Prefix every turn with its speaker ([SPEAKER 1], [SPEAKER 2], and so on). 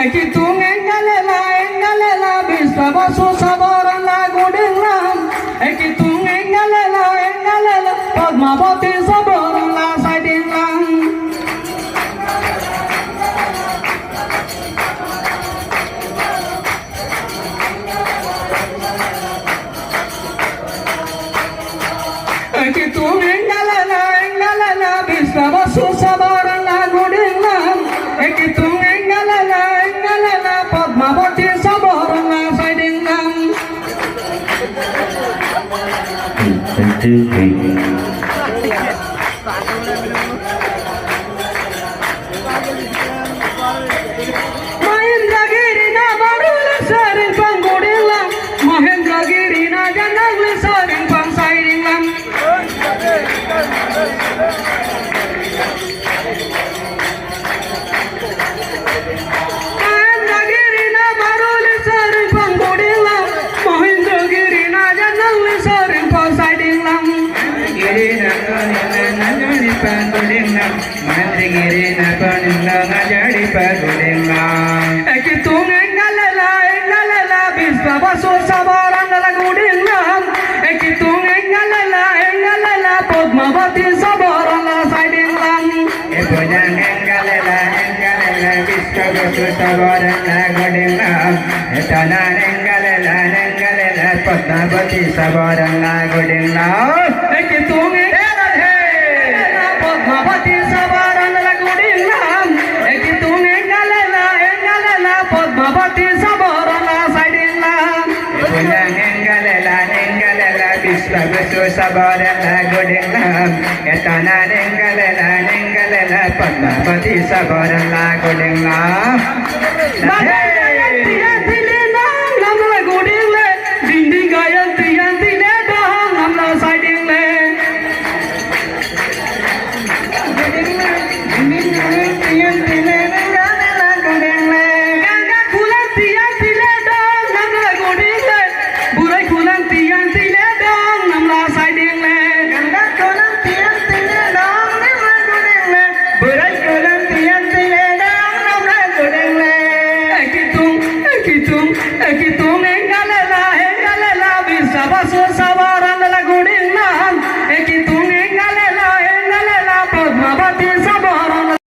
[SPEAKER 1] Kitung engalela bisa basu sabaran lagu dengan Kitung engalela Padmavati sabaran la sai dengan Kitung engalela bisa basu sabaran lagu dengan Kitung Padmavati sabaran la sai dengan Mahendragiri na barula saring panggudilang Mahendragiri na janagli saring pangsairingan Mahendragiri na barula saring panggudilang Mahendragiri na janagli saring pangsairingan Giri na jadi panggudilang Mahendragiri na paninglang jadi panggudilang Kitung engalela bisa basu sabaran lagu dengan Kitung engalela Padmavati sabaran la sai dengan Pujang engalela bisa basu sabaran lagu dengan Tanan engalela Padmavati sabaran lagu dengan Kitung engalela Padmavati sabaran lagu dengan Kitung engalela Padmavati sabaran la sai dengan Pujang engalela bisa basu sabaran lagu dengan Tanan engalela Padmavati sabaran lagu dengan Dinding gayan tiyan dahang amla sai dingle Dinding gayan tiyan